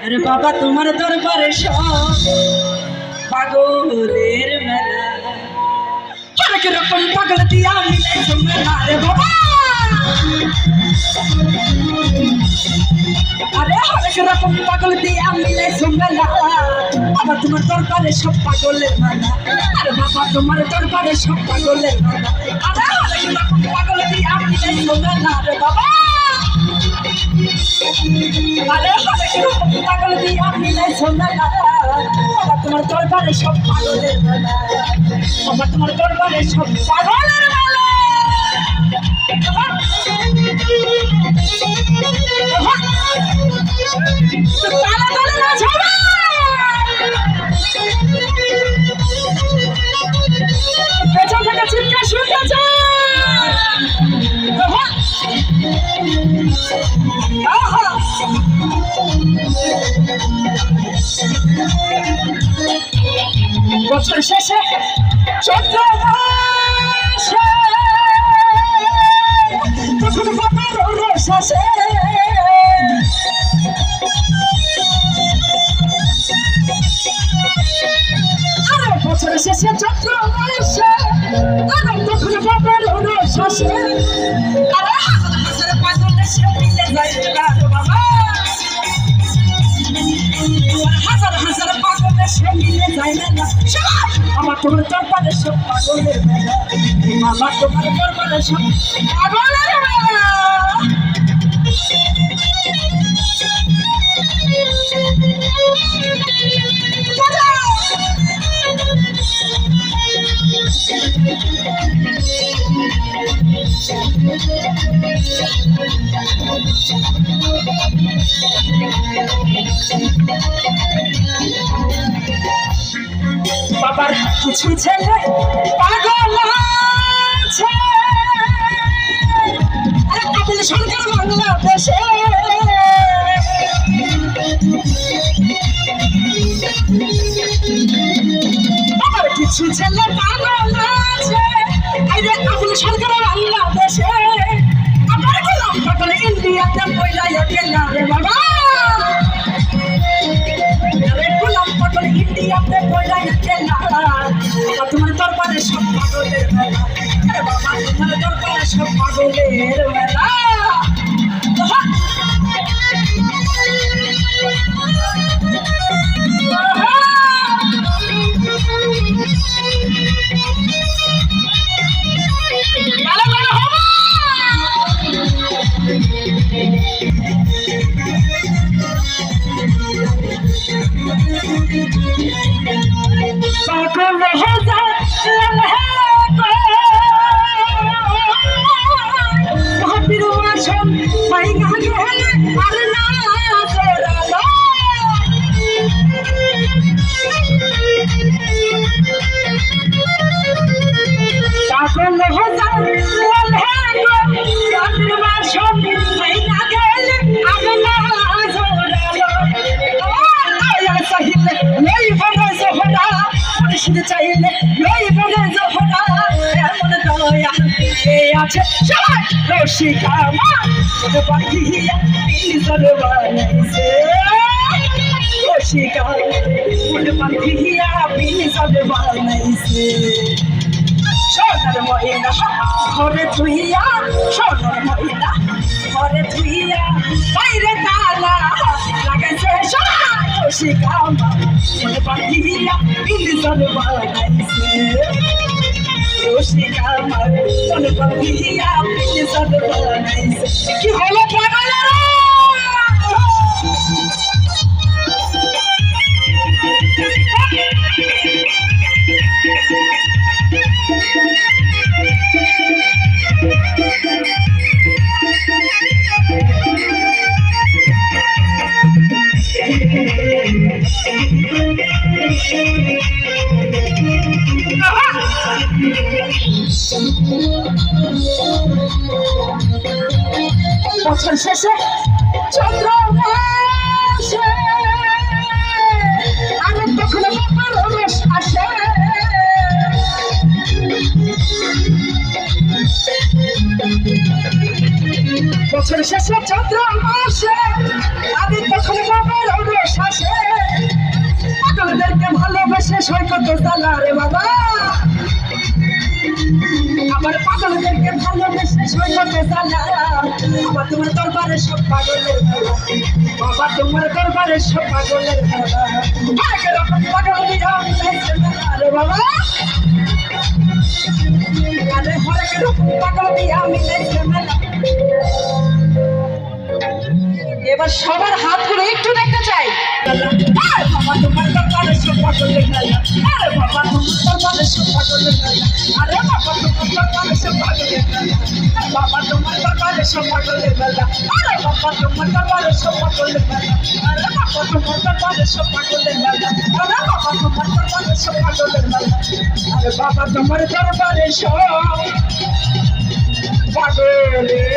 আরে বাবা তোমার দরবারে সব পাগলের মেলা, হরেক রকম পাগল দিয়া মিলাইছো মেলা রে বাবা। আরে হরেক রকম পাগল দিয়া মিলাইছো মেলা, বাবা তোমার দরবারে সব পাগলের মেলা। আরে বাবা তোমার দরবারে সব পাগলের মেলা, আরে হরেক রকম পাগল দিয়া মিলাইছো মেলা রে বাবা। আরে হরেক রকম পাগল দিয়া মিলাইছো মেলা, বাবা তোমার দরবারে সব পাগলের মেলা, বাবা তোমার দরবারে সব পাগলের মেলা। পেছন থেকে চিৎকার শুনতেছে, বছর শেষে চৈত্র মাসে তখন বাবার রস আসে, আরে বছর শেষে চৈত্র মাসে তখন বাবার রস আসে, আরে হাজার পাগল সে মিলে যায় বাবা, হাজার হাজার পাগল সে মিলে যায় না। আমার তোমার দরবারে সব পাগলের মেলা, আমার তোমার দরবারে সব পাগলের মেলা। বাবার কিছু ছেলে পাগল আছে, আরে সরকার বাংলাদেশে, বাবার কিছু ছেলে পাগল আছে, আরে আপনি সরকার বাংলাদেশে, আমার গোলাম পাগল ইন্ডিয়াতে পয়লা গেল রে বাবা, আরে গোলাম পাগল ইন্ডিয়াতে পয়লা গেল, বাবা তোমার দরবারে সব পাগলের মেলা, আরে বাবা তোমার দরবারে সব পাগলের মেলা। পাগল হয়ে যায় মহাবীর আসন পাইগা গেলে আর না জোরালো, পাগল হয়ে যায় মহাবীর আসন পাইগা গেলে আর না জোরালো, চাইলে লই বড় জোহরা শুধু চাইলে লই বড় জোহরা, এমন দয়া আছে সবাই রসিকা মা পাখিয়া নিজর বানাইছে, রসিকা পাখিয়া নিজর বানাইছে, সোনার মহিলা ঘরে থুইয়া, সোনার মহিলা ঘরে থুইয়া বাইরে তালা লাগাইছে, রসিকা মা পাখিয়া নিজর বানাইছে, রসিকা মা পাখিয়া নিজর বানাইছে। কি হলো পাগলেরা? বছর শেষে চন্দ্র মাসে আমি তখন বাবার রস আসে, বছর শেষে চন্দ্র মাসে আমি তখন বাবার রস সৈকত জ্বালা রে বাবা আমার পাগলদেরকে ভালোবেসে সৈকত জ্বালা আবার তোমার দরবারে সব পাগলের খেলা বাবা তোমার দরবারে সব পাগলের খেলা এরকম পাগল দিয়া মিলাইছে মেলা রে বাবা আরে হরেক রকম পাগল দিয়া মিলাইছে মেলা এবার সবার হাতগুলো একটু দেখতে চাই বাবা তোমার দরবারে সব পাগলের খেলা আরে বাবা তোমার দরবারে সব পাগলের খেলা আরে বাবা তোমার দরবারে সব পাগলের খেলা বাবা তোমার দরবারে সব পাগলের খেলা আরে বাবা তোমার দরবারে সব পাগলের খেলা আরে বাবা তোমার দরবারে সব পাগলের খেলা আরে বাবা তোমার দরবারে সব পাগলের খেলা আরে বাবা তোমার দরবারে সব পাগলের